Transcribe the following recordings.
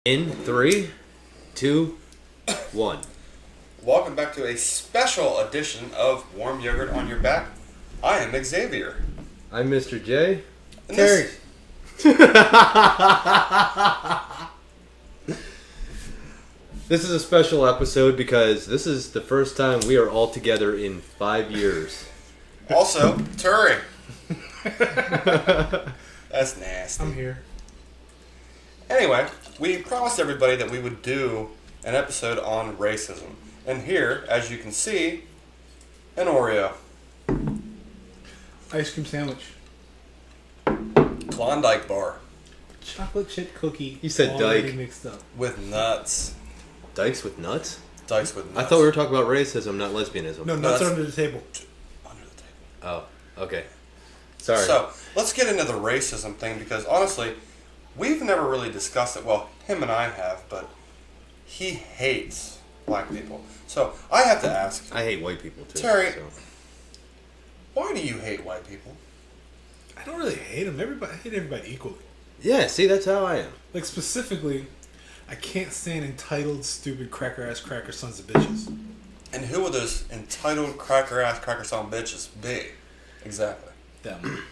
In 3, 2, 1. Welcome back to a special edition of Warm Yogurt on Your Back. I am Xavier. I'm Mr. J. And Turry. This is a special episode because this is the first time we are all together in 5 years. Also, Turry. That's nasty. I'm here. Anyway, we promised everybody that we would do an episode on racism. And here, as you can see, an Oreo. Ice cream sandwich. Klondike bar. Chocolate chip cookie. You said already Dyke. mixed up. With nuts. Dykes with nuts? Dykes with nuts. I thought we were talking about racism, not lesbianism. No, nuts are under the table. Under the table. Oh, okay. Sorry. So, let's get into the racism thing because honestly, we've never really discussed it. Well, him and I have, but he hates black people. So, I have to ask, I hate white people too. Terry, so. why do you hate white people? I don't really hate them. I hate everybody equally. Yeah, see, that's how I am. Like, specifically, I can't stand entitled, stupid, cracker-ass cracker sons of bitches. And who would those entitled cracker-ass cracker-son bitches be? Exactly. Them.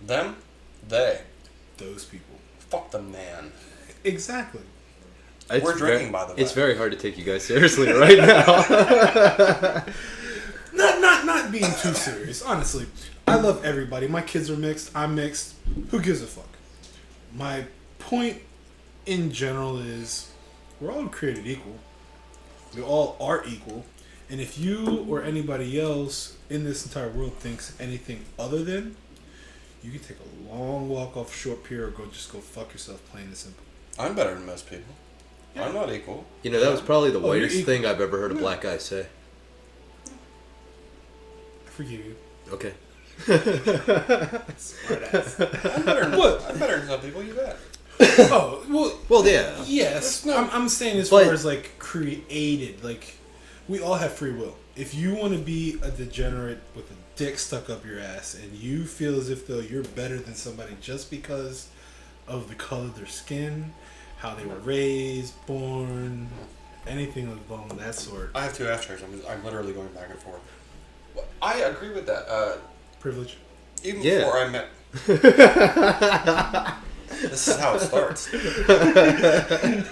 Them? They. Those people. Fuck the man. Exactly. We're drinking, by the way. It's very hard to take you guys seriously right now. Not being too serious, honestly. I love everybody. My kids are mixed. I'm mixed. Who gives a fuck? My point in general is we're all created equal. We all are equal. And if you or anybody else in this entire world thinks anything other than, you can take a long walk off short pier or go fuck yourself, plain and simple. I'm better than most people. Yeah. I'm not equal. You know, that was probably the Oh, you're whitest equal. thing I've ever heard a black guy say. I forgive you. Okay. Smart ass. I'm better than, What? I'm better than some people, you bet. Oh, well, Well, yeah. yes. No. I'm saying as But- far as, like, created, like, we all have free will. If you want to be a degenerate with a dick stuck up your ass and you feel as if though you're better than somebody just because of the color of their skin, how they were raised, born, anything along that sort. I have two ashtrays. I'm literally going back and forth. Well, I agree with that. Privilege. Even Yeah. before I met... This is how it starts.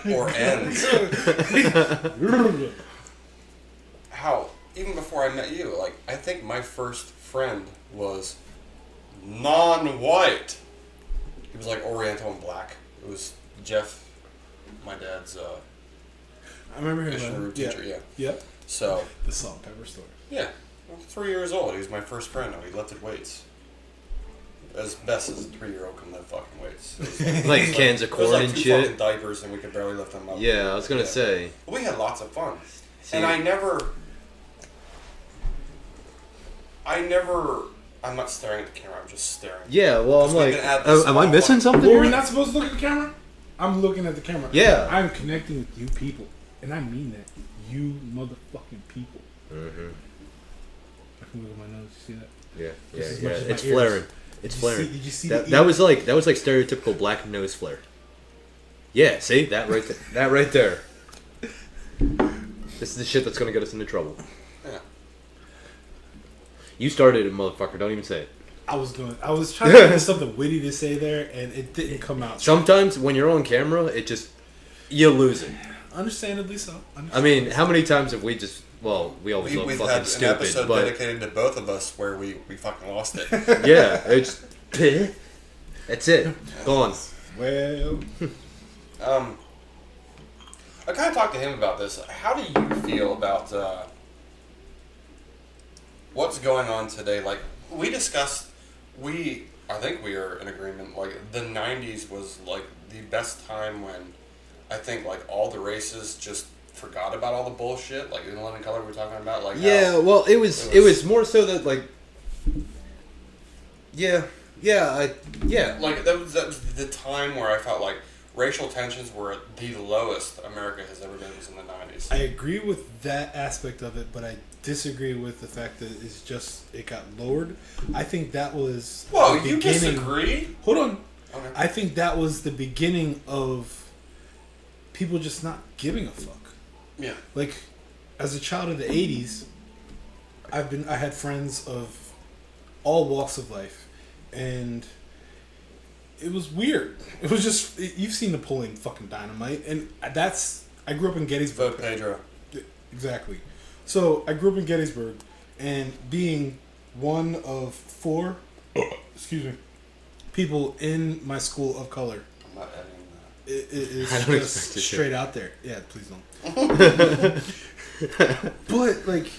Or ends. How, even before I met you, like, I think my first friend was non-white. He was like Oriental and black. It was Jeff, my dad's I remember him. missionary teacher, yeah. Yep. So, The salt and pepper story. yeah, 3 years old. He was my first friend. We lifted weights. As best as a 3-year-old can lift fucking weights. It was Like cans of it was corn like and two shit. fucking diapers and we could barely lift them up. Yeah, I was gonna Yeah. say. We had lots of fun. See, And I never, I'm not staring at the camera, I'm just staring. Yeah, well, I'm Because we've like, been at this am I all missing fucking- something? Were we here? not supposed to look at the camera? I'm looking at the camera. Yeah. I'm connecting with you people. And I mean that. You motherfucking people. Mm-hmm. I can look at my nose. You see that? Yeah, Just as yeah, much yeah. as my It's ears. flaring. It's Did you flaring. see- did you see that, the that ear? was like stereotypical black nose flare. Yeah, see that right there. That right there. This is the shit that's gonna get us into trouble. Yeah. You started it, motherfucker. Don't even say it. I was trying to think of something witty to say there, and it didn't come out. Sometimes when you're on camera, you lose it. Understandably so. I mean, how many times have we just? Well, we always look We've fucking had an stupid, episode but dedicated to both of us where we fucking lost it. yeah, it's that's it. Gone. Well, I kind of talked to him about this. How do you feel about what's going on today? Like, we discussed, I think we are in agreement, like, the 90s was, like, the best time when I think, like, all the races just forgot about all the bullshit. Like, in Living Color we were talking about, like, Yeah, how well, it was more so that like, yeah, like, that was the time where I felt like racial tensions were at the lowest America has ever been was in the 90s. I agree with that aspect of it, but I disagree with the fact that it got lowered. I think that was Whoa, the you beginning. disagree? Hold on. Okay. I think that was the beginning of people just not giving a fuck. Yeah. Like, as a child of the '80s, I had friends of all walks of life, and it was weird. It was just, you've seen Napoleon fucking Dynamite, and I grew up in Gettysburg. Vote Pedro. Exactly. So I grew up in Gettysburg, and being one of 4, excuse me, people in my school of color. I'm not editing It is I don't just expect it to. straight out there. Yeah, please don't. But like,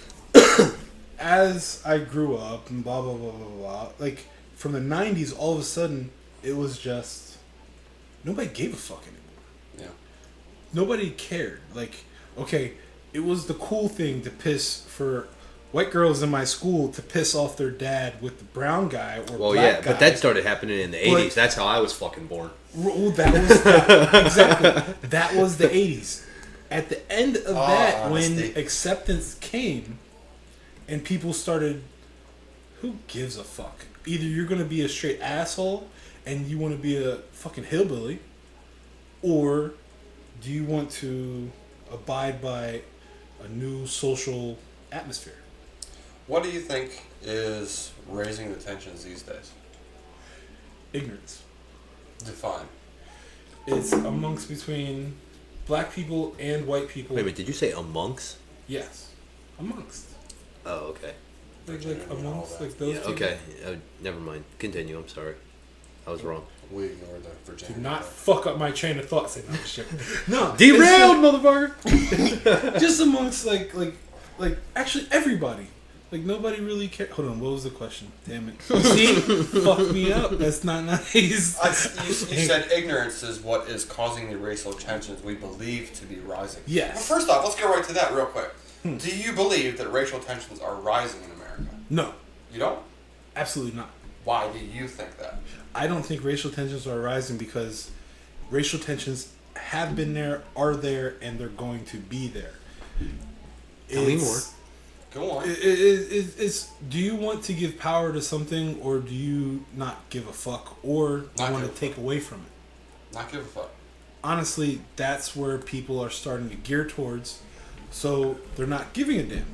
as I grew up and blah blah blah blah blah, like from the '90s, all of a sudden it was just nobody gave a fuck anymore. that. Yeah. Nobody cared. Like, okay, it was the cool thing to piss for white girls in my school to piss off their dad with the brown guy or Well, black yeah, guy. but that started happening in the But- 80s. That's how I was fucking born. Well, that was exactly. That was the '80s. At the end of that, when honesty. acceptance came, and people started, who gives a fuck? Either you're gonna be a straight asshole and you want to be a fucking hillbilly, or do you want to abide by a new social atmosphere? What do you think is raising the tensions these days? Ignorance. Define. It's amongst between black people and white people. Wait a minute, did you say amongst? Yes, amongst. Oh, okay. Like and all amongst that. like those. Yeah, two. okay. Never mind. Continue. I'm sorry. I was wrong. We ignore the Virginia. Do not fuck up my chain of thought. Say no shit. No, Derailed, motherfucker! it's just amongst like actually everybody. Like nobody really cared. Hold on, what was the question? Damn it! See, fuck me up. That's not nice. You said ignorance is what is causing the racial tensions we believe to be rising. Yes. Well, first off, let's get right to that real quick. Do you believe that racial tensions are rising in America? No, You don't? absolutely not. Why do you think that? I don't think racial tensions are rising because racial tensions have been there, are there, and they're going to be there. Tell me It's- more. Go on. It's do you want to give power to something, or do you not give a fuck, or do Not you want give to a take away from it? Not give a fuck. Honestly, that's where people are starting to gear towards. So they're not giving a damn.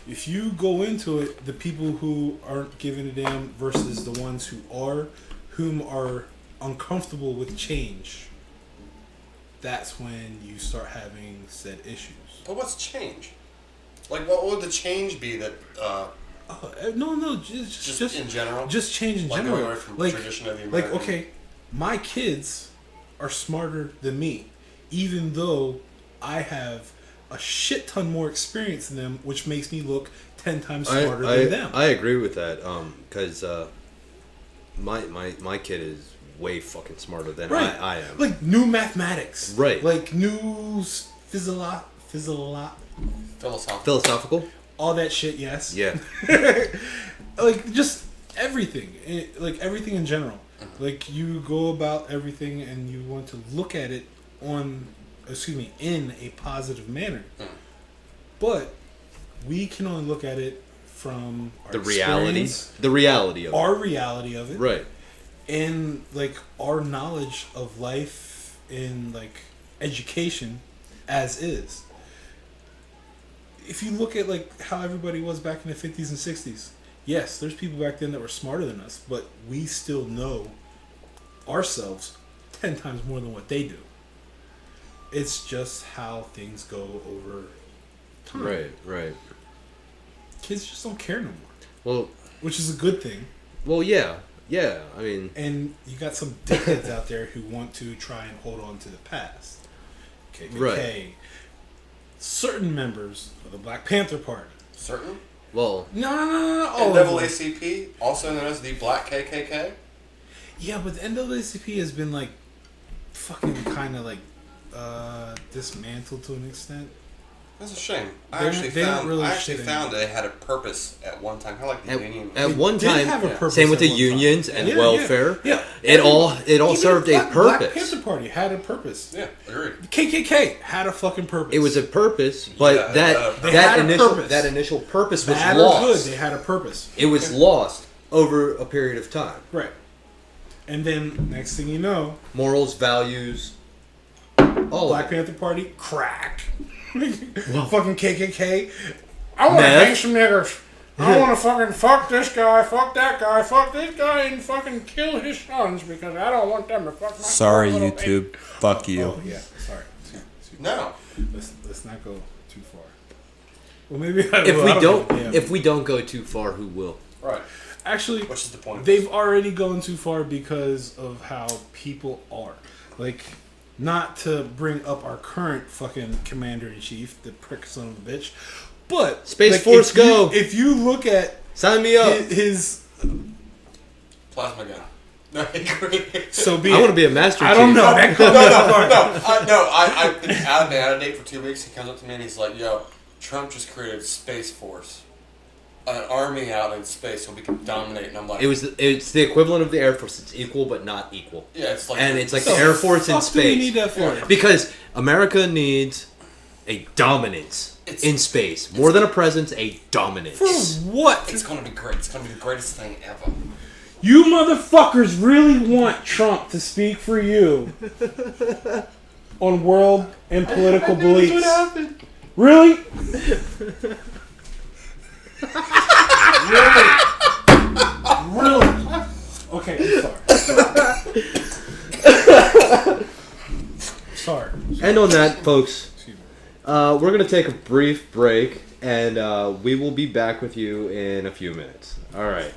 If you go into it, the people who aren't giving a damn versus the ones who are, whom are uncomfortable with change, that's when you start having said issues. But what's change? Like, what would the change be that, No, just in general? just change in Like general. going away from like, tradition of the like American- okay, my kids are smarter than me, even though I have a shit ton more experience than them, which makes me look 10 times smarter than them. I agree with that. Because my kid is way fucking smarter than right. I am. Like new mathematics. Right. Like new Philosophical. all that shit. Yes. Yeah. Like just everything. Like everything in general. Like you go about everything and you want to look at it in a positive manner. But we can only look at it from our The reality. experience, The reality of our reality of it. it, Right. and like our knowledge of life in like education as is. If you look at like how everybody was back in the 50s and 60s, yes, there's people back then that were smarter than us, but we still know ourselves 10 times more than what they do. It's just how things go over time. Right. Kids just don't care no more, Well, which is a good thing. yeah. I mean, And you got some dickheads out there who want to try and hold on to the past. KKK. Right. Certain members of the Black Panther Party. Certain? No. All of them. NAACP, also known as the Black KKK? Yeah, but the NAACP has been like fucking kind of like dismantled to an extent. That's a shame. I They actually don't really found shit that they had a purpose at one time, kind of like the union. at They one did time, have a purpose same with at the one time. unions and Yeah, welfare. Yeah. It all Even served a Black purpose. Panther Party had a purpose. Yeah, agreed. KKK had a fucking purpose. It was a purpose, but Yeah, they had a purpose. that initial purpose was bad or good. lost. They had a purpose. It was lost over a period of time. Right. And then next thing you know, Morals, values, Oh. Black Panther Party, crack. Fucking KKK. I want to Meth. bang some niggers. I want to fucking fuck this guy, fuck that guy, fuck this guy, and fucking kill his sons because I don't want them to fuck my Sorry, little YouTube. baby. Fuck you. Oh, yeah, sorry. No. Let's not go too far. Well, maybe If we don't go too far, who will? Right. Actually, Which is the point? they've already gone too far because of how people are. Like, not to bring up our current fucking commander-in-chief, the prick son of a bitch, but Space like, Force, go! If you look at Sign me up. his Plasma gun. No, so be I it. want to be a master chief. I don't know. That could I've been out of date for 2 weeks. He comes up to me and he's like, "Yo, Trump just created Space Force, an army out in space so we can dominate." And I'm like, It's the equivalent of the Air Force. It's equal but not equal. "Yeah, it's like." And it's like So the Air Force in fuck do we space. need that for? Because America needs a dominance in space. More than a presence, a dominance. For what? It's gonna be great. It's gonna be the greatest thing ever. You motherfuckers really want Trump to speak for you on world and political beliefs. What happened? Really? Really? Okay, I'm sorry. Sorry. And on that, folks, we're going to take a brief break, and we will be back with you in a few minutes. All right.